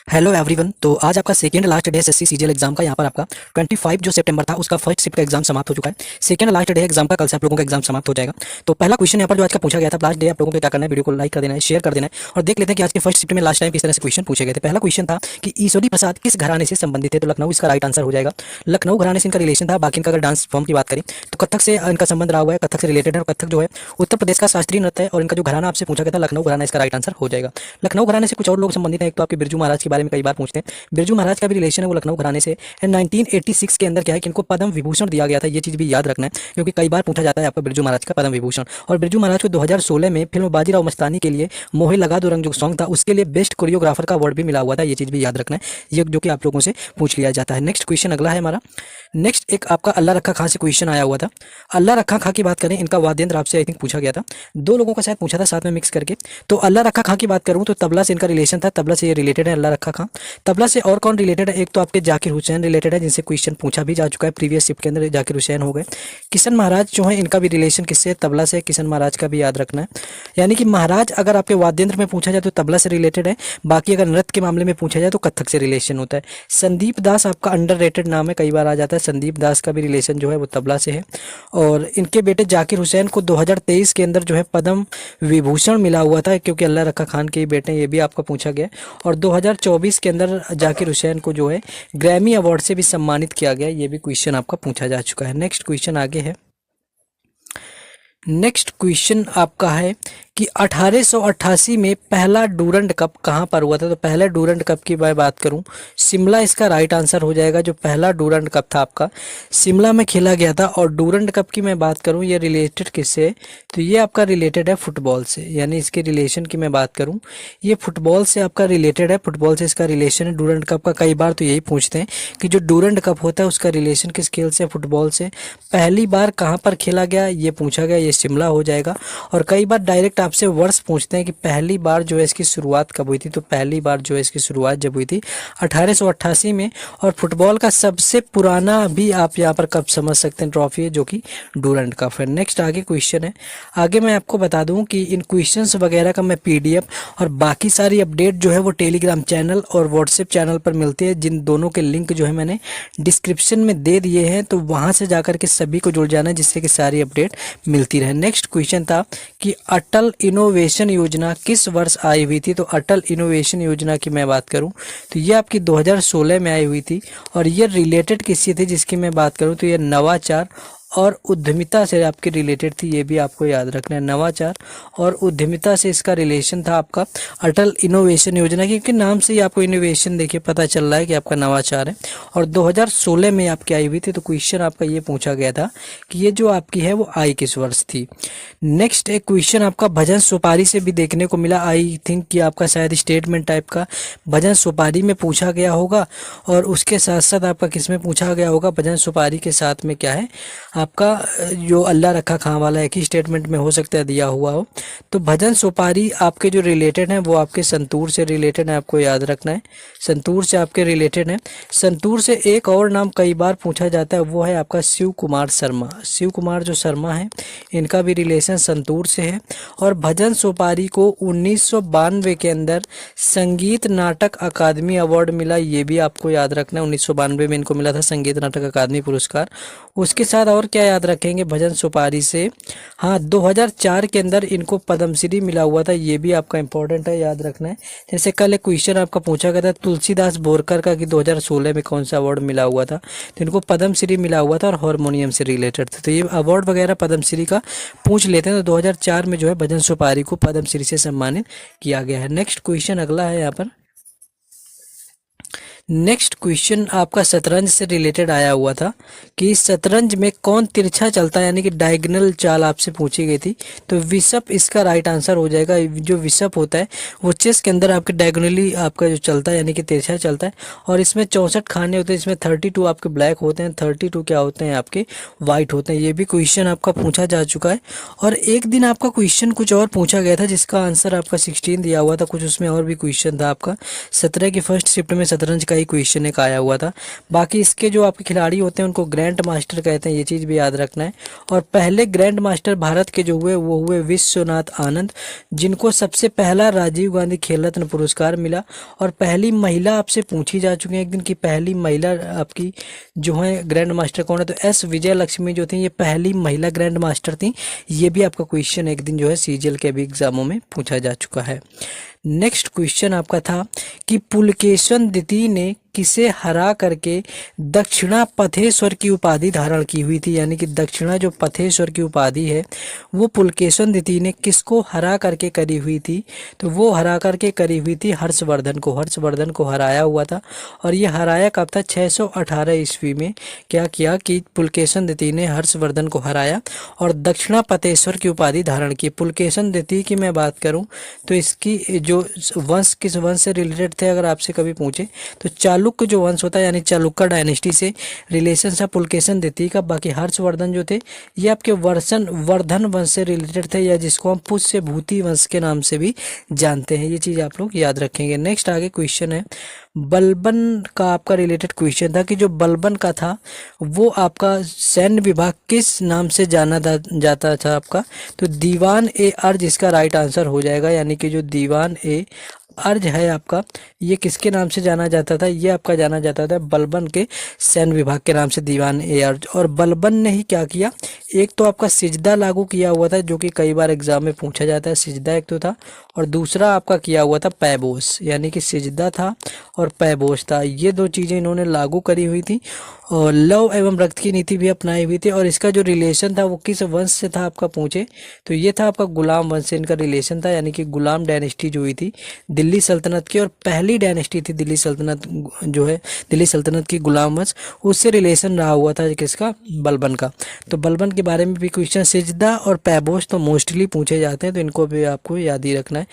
Hello everyone. तो आज आपका second last day SSC CGL exam का यहाँ पर आपका 25 जो सितंबर था उसका फर्स्ट शिफ्ट का एग्जाम समाप्त हो चुका है। सेकंड लास्ट डे एग्जाम का कल से आप लोगों का एग्जाम समाप्त हो जाएगा। तो पहला क्वेश्चन यहाँ पर जो आज का पूछा गया था, लास्ट डे आप लोगों को क्या करना है, वीडियो को लाइक कर देना है, शेयर कर देना है और देख लेते हैं कि आज के फर्स्ट शिफ्ट में लास्ट टाइम किस तरह से क्वेश्चन पूछे गए थे। पहला क्वेश्चन था कि ईश्वरी प्रसाद किस घराने से संबंधित है, तो लखनऊ इसका राइट आंसर हो जाएगा। लखनऊ घराने से इनका रिलेशन था। बाकी इनका अगर डांस फॉर्म की बात करें तो कथक से इनका संबंध रहा हुआ है, कथक से रिलेटेड है और कथक जो है उत्तर प्रदेश का शास्त्रीय नृत्य है। और इनका जो घराना आपसे पूछा गया था लखनऊ घराना, इसका राइट आंसर हो जाएगा। लखनऊ घराने से कुछ और लोग संबंधित हैं। एक तो आपके बिरजू महाराज के बारे में कई बार पूछते हैं, बिरजू महाराज का भी रिलेशन है वो लखनऊ घराने से। एंड 1986 के अंदर क्या है कि इनको पद्म विभूषण दिया गया था। ये चीज़ भी याद रखना है क्योंकि कई बार पूछा जाता है आपका बिरजू महाराज का पद्म विभूषण। और बिरजू महाराज को 2016 में फिल्म बाजीराव मस्तानी के लिए मोहे लगा दो रंग जो सॉन्ग था उसके लिए बेस्ट कोरियोग्राफर का अवार्ड भी मिला हुआ था। ये चीज़ भी याद रखना है, ये जो कि आप लोगों से पूछ लिया जाता है। नेक्स्ट क्वेश्चन अगला है हमारा। नेक्स्ट एक आपका अल्लाह रखा खां से क्वेश्चन आया हुआ था। अल्लाह रखा खां की बात करें, इनका वाद्यंत्र आपसे आई थिंक पूछा गया था, दो लोगों का शायद पूछा था साथ में मिक्स करके। तो अल्लाह रखा खां की बात करूं तो तबला से इनका रिलेशन था, तबला से ये रिलेटेड है अल्लाह रखा खां। तबला से और कौन रिलेटेड है, एक तो आपके जाकिर हुसैन रिलेटेड है जिनसे क्वेश्चन पूछा भी जा चुका है प्रीवियस शिफ्ट के अंदर, जाकिर हुसैन हो गए। किशन महाराज जो है इनका भी रिलेशन किससे, तबला से, किशन महाराज का भी याद रखना है। यानी कि महाराज अगर आपके वाद्यंत्र में पूछा जाए तो तबला से रिलेटेड है, बाकी अगर नृत्य के मामले में पूछा जाए तो कथक से रिलेशन होता है। संदीप दास आपका अंडररेटेड नाम है, कई बार आ जाता है। संदीप दास का भी रिलेशन जो है वो तबला से है। और इनके बेटे जाकिर हुसैन को 2023 के अंदर जो है पद्म विभूषण मिला हुआ था क्योंकि अल्लाह रखा खान के बेटे, ये भी आपका पूछा गया। और 2024 के अंदर जाकिर हुसैन को जो है ग्रैमी अवार्ड से भी सम्मानित किया गया, ये भी क्वेश्चन आपका पूछा जा चुका है। नेक्स्ट क्वेश्चन आगे है। नेक्स्ट क्वेश्चन आपका है कि 1888 में पहला डूरंड कप कहाँ पर हुआ था। तो पहले डूरंड कप की मैं बात करूँ, शिमला इसका राइट आंसर हो जाएगा। जो पहला डूरंड कप था आपका शिमला में खेला गया था। और डूरंड कप की मैं बात करूँ, ये रिलेटेड किससे है, तो ये आपका रिलेटेड है फुटबॉल से। यानी इसके रिलेशन की मैं बात करूँ, ये फुटबॉल से आपका रिलेटेड है, फुटबॉल से इसका रिलेशन है डूरंड कप का। कई बार तो यही पूछते हैं कि जो डूरंड कप होता है उसका रिलेशन किस खेल से, फुटबॉल से। पहली बार कहाँ पर खेला गया ये पूछा गया, ये शिमला हो जाएगा। और कई बार डायरेक्ट आपसे वर्ष पूछते हैं कि पहली बार जो है इसकी शुरुआत कब हुई थी। तो पहली बार जो है इसकी शुरुआत जब हुई थी 1888 में। और फुटबॉल का सबसे पुराना भी आप यहाँ पर कप समझ सकते हैं ट्रॉफी है जो कि डूरंड कप है। नेक्स्ट आगे क्वेश्चन है। आगे मैं आपको बता दूं कि इन क्वेश्चंस वगैरह का मैं पीडीएफ और बाकी सारी अपडेट जो है वो टेलीग्राम चैनल और व्हाट्सएप चैनल पर मिलती है, जिन दोनों के लिंक जो है मैंने डिस्क्रिप्शन में दे दिए हैं। तो वहाँ से जाकर के सभी को जुड़ जाना है जिससे कि सारी अपडेट मिलती रहे। नेक्स्ट क्वेश्चन था कि अटल इनोवेशन योजना किस वर्ष आई हुई थी। तो अटल इनोवेशन योजना की मैं बात करूं तो ये आपकी 2016 में आई हुई थी। और ये रिलेटेड किससे थी जिसकी मैं बात करूं तो ये नवाचार और उद्यमिता से आपके रिलेटेड थी, ये भी आपको याद रखना है। नवाचार और उद्यमिता से इसका रिलेशन था आपका अटल इनोवेशन योजना, क्योंकि नाम से ही आपको इनोवेशन देखिए पता चल रहा है कि आपका नवाचार है। और 2016 में आपकी आई हुई थी। तो क्वेश्चन आपका ये पूछा गया था कि ये जो आपकी है वो आई किस वर्ष थी। नेक्स्ट एक क्वेश्चन आपका भजन सुपारी से भी देखने को मिला। आई थिंक कि आपका शायद स्टेटमेंट टाइप का भजन सुपारी में पूछा गया होगा। और उसके साथ साथ आपका किस में पूछा गया होगा, भजन सुपारी के साथ में क्या है आपका जो अल्लाह रखा खां वाला एक ही स्टेटमेंट में हो सकता है दिया हुआ हो। तो भजन सुपारी आपके जो रिलेटेड हैं वो आपके संतूर से रिलेटेड है, आपको याद रखना है। संतूर से आपके रिलेटेड है। संतूर से एक और नाम कई बार पूछा जाता है वो है आपका शिव कुमार शर्मा। शिव कुमार जो शर्मा है इनका भी रिलेशन संतूर से है। और भजन सुपारी को 1992 के अंदर संगीत नाटक अकादमी अवार्ड मिला, ये भी आपको याद रखना है। 1992 में इनको मिला था संगीत नाटक अकादमी पुरस्कार। उसके साथ और क्या याद रखेंगे भजन सुपारी से, हाँ 2004 के अंदर इनको पद्मश्री मिला हुआ था, ये भी आपका इंपॉर्टेंट है, याद रखना है। जैसे कल एक क्वेश्चन आपका पूछा गया था तुलसीदास बोरकर का कि 2016 में कौन सा अवार्ड मिला हुआ था, तो इनको पद्मश्री मिला हुआ था और हारमोनियम से रिलेटेड था। तो ये अवार्ड वगैरह पद्मश्री का पूछ लेते हैं। तो 2004 में जो है भजन सुपारी को पद्मश्री से सम्मानित किया गया है। नेक्स्ट क्वेश्चन अगला है यहाँ पर। नेक्स्ट क्वेश्चन आपका शतरंज से रिलेटेड आया हुआ था कि शतरंज में कौन तिरछा चलता है, यानी कि डायगोनल चाल आपसे पूछी गई थी। तो विशप इसका राइट आंसर हो जाएगा। जो विशप होता है वो चेस के अंदर आपके डायगोनली आपका जो चलता है यानी कि तिरछा चलता है। और इसमें 64 खाने होते हैं, इसमें 32 आपके ब्लैक होते हैं, 32 क्या होते हैं आपके वाइट होते हैं। ये भी क्वेश्चन आपका पूछा जा चुका है। और एक दिन आपका क्वेश्चन कुछ और पूछा गया था जिसका आंसर आपका 16 दिया हुआ था, कुछ उसमें और भी क्वेश्चन था आपका 17 की फर्स्ट शिफ्ट में शतरंज का ही क्वेश्चन एक आया हुआ था। बाकी इसके जो आपके खिलाड़ी होते हैं उनको ग्रैंड मास्टर कहते हैं, ये चीज़ भी याद रखना है। और पहले ग्रैंड मास्टर भारत के जो हुए वो हुए विश्वनाथ आनंद, जिनको सबसे पहला राजीव गांधी खेल रत्न पुरस्कार मिला। और पहली महिला आपसे पूछी जा चुकी है एक दिन की, पहली महिला आपकी जो है ग्रैंड मास्टर कौन है, तो एस विजय लक्ष्मी जो थी ये पहली महिला ग्रैंड मास्टर थी। ये भी आपका क्वेश्चन एक दिन जो है सीजीएल के भी एग्जामों में पूछा जा चुका है। नेक्स्ट क्वेश्चन आपका था कि पुलकेशन द्वितीय ने किसे हरा करके दक्षिणा पथेश्वर की उपाधि धारण की हुई थी, यानी कि दक्षिणा जो पथेश्वर की उपाधि है वो पुलकेशन द्वितीय ने किसको हरा करके करी हुई थी, तो वो हरा करके करी हुई थी हर्षवर्धन को। हर्षवर्धन को हराया हुआ था और ये हराया कब था, 618 ईस्वी में क्या किया कि पुलकेशन द्वितीय ने हर्षवर्धन को हराया और दक्षिणा पथेश्वर की उपाधि धारण की। पुलकेशन द्वितीय की मैं बात करूं तो इसकी जो वंश किस वंश से रिलेटेड थे अगर आपसे कभी पूछे तो चालुक्य जो वंश होता है यानी चालुक्य डायनेस्टी से रिलेशन था पुलकेशन द्वितीय का। बाकी हर्षवर्धन जो थे ये आपके वर्धन वंश से रिलेटेड थे, या जिसको हम पुष्य भूति वंश के नाम से भी जानते हैं। ये चीज आप लोग याद रखेंगे। नेक्स्ट आगे क्वेश्चन है, बलबन का आपका रिलेटेड क्वेश्चन था कि जो बलबन का था वो आपका सैन्य विभाग किस नाम से जाना जाता था आपका, तो दीवान ए अर्ज इसका राइट आंसर हो जाएगा। यानी कि जो दीवान ए अर्ज है आपका ये किसके नाम से जाना जाता था, ये आपका जाना जाता था बलबन के सैन्य विभाग के नाम से दीवान ए अर्ज। और बलबन ने ही क्या किया, एक तो आपका सिजदा लागू किया हुआ था जो कि कई बार एग्जाम में पूछा जाता है, सिजदा एक तो था, और दूसरा आपका किया हुआ था पैबोस, यानी कि सिजदा था और पैबोस था। ये दो चीजें इन्होंने लागू करी हुई थी और लव एवं रक्त की नीति भी अपनाई हुई थी। और इसका जो रिलेशन था वो किस वंश से था आपका पूछे तो ये था आपका गुलाम वंश से इनका रिलेशन था, यानी कि गुलाम डायनेस्टी जो हुई थी दिल्ली सल्तनत की, और पहली डायनेस्टी थी दिल्ली सल्तनत जो है दिल्ली सल्तनत की गुलाम वंश, उससे रिलेशन रहा हुआ था किसका, बलबन का। तो बलबन के बारे में भी क्वेश्चन सिजदा और पैबोस तो मोस्टली पूछे जाते हैं, तो इनको भी आपको याद ही रखना है।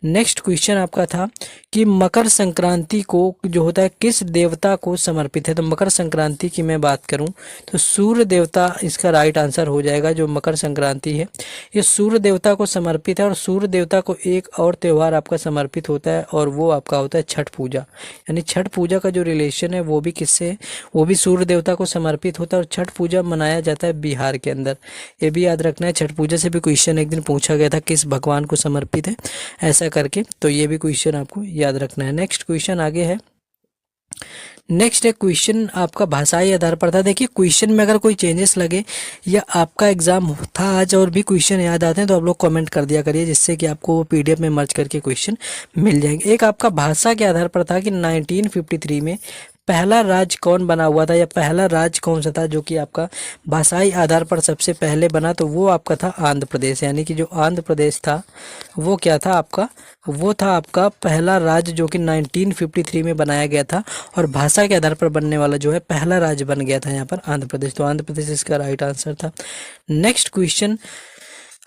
नेक्स्ट क्वेश्चन आपका था कि मकर संक्रांति को जो होता है किस देवता को समर्पित है, तो मकर संक्रांति की मैं बात करूं तो सूर्य देवता इसका राइट आंसर हो जाएगा। जो मकर संक्रांति है ये सूर्य देवता को समर्पित है। और सूर्य देवता को एक और त्यौहार आपका समर्पित होता है और वो आपका होता है छठ पूजा, यानी छठ पूजा का जो रिलेशन है वो भी किससे है, वो भी सूर्य देवता को समर्पित होता है। और छठ पूजा मनाया जाता है बिहार के अंदर, ये भी याद रखना है। छठ पूजा से भी क्वेश्चन एक दिन पूछा गया था किस भगवान को समर्पित है ऐसा करके, तो ये भी क्वेश्चन आपको याद रखना है। नेक्स्ट क्वेश्चन आगे है, नेक्स्ट एक क्वेश्चन आपका भाषाई आधार पर था। देखिए क्वेश्चन में अगर कोई चेंजेस लगे या आपका एग्जाम था आज और भी क्वेश्चन याद आते हैं तो आप लोग कमेंट कर दिया करिए, जिससे कि आपको वो पीडीएफ में मर्ज करके क्वेश्चन मिल जाएंगे। एक आपका भाषा के आधार पर था कि 1953 में पहला राज्य कौन बना हुआ था, या पहला राज्य कौन सा था जो कि आपका भाषाई आधार पर सबसे पहले बना, तो वो आपका था आंध्र प्रदेश। यानी कि जो आंध्र प्रदेश था वो क्या था आपका, वो था आपका पहला राज्य जो कि 1953 में बनाया गया था। और भाषा के आधार पर बनने वाला जो है पहला राज्य बन गया था यहाँ पर आंध्र प्रदेश, तो आंध्र प्रदेश इसका राइट आंसर था। नेक्स्ट क्वेश्चन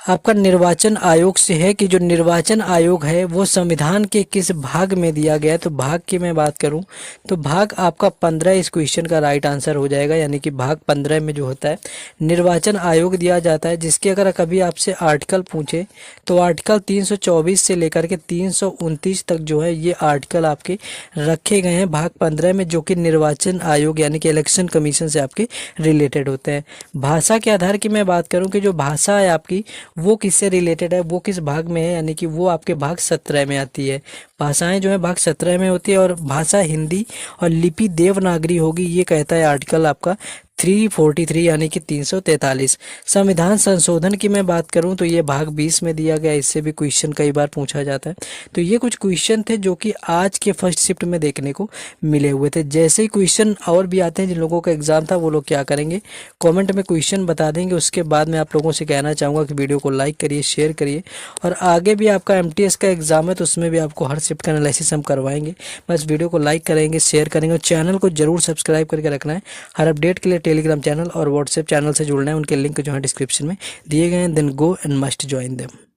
आपका निर्वाचन आयोग से है कि जो निर्वाचन आयोग है वो संविधान के किस भाग में दिया गया है, तो भाग की मैं बात करूं तो भाग आपका 15 इस क्वेश्चन का राइट आंसर हो जाएगा। यानी कि भाग 15 में जो होता है निर्वाचन आयोग दिया जाता है, जिसके अगर कभी आपसे आर्टिकल पूछे तो आर्टिकल 324 से लेकर के 329 तक जो है ये आर्टिकल आपके रखे गए हैं भाग 15 में, जो कि निर्वाचन आयोग यानी कि इलेक्शन कमीशन से आपके रिलेटेड होते हैं। भाषा के आधार की मैं बात करूँ कि जो भाषा है आपकी वो किससे रिलेटेड है, वो किस भाग में है, यानी कि वो आपके भाग 17 में आती है। भाषाएं जो है भाग 17 में होती है और भाषा हिंदी और लिपि देवनागरी होगी, ये कहता है आर्टिकल आपका 343 यानी कि 343। संविधान संशोधन की मैं बात करूं तो ये भाग 20 में दिया गया, इससे भी क्वेश्चन कई बार पूछा जाता है। तो ये कुछ क्वेश्चन थे जो कि आज के फर्स्ट शिफ्ट में देखने को मिले हुए थे। जैसे ही क्वेश्चन और भी आते हैं जिन लोगों का एग्जाम था वो लोग क्या करेंगे, कॉमेंट में क्वेश्चन बता देंगे। उसके बाद मैं आप लोगों से कहना चाहूँगा कि वीडियो को लाइक करिए, शेयर करिए, और आगे भी आपका MTS का एग्जाम है तो उसमें भी आपको हर शिफ्ट का एनालिसिस हम करवाएंगे। बस वीडियो को लाइक करेंगे, शेयर करेंगे और चैनल को जरूर सब्सक्राइब करके रखना है। हर अपडेट के लिए टेलीग्राम चैनल और व्हाट्सएप चैनल से जुड़ना है, उनके लिंक जो है डिस्क्रिप्शन में दिए गए हैं। Then go and must join them.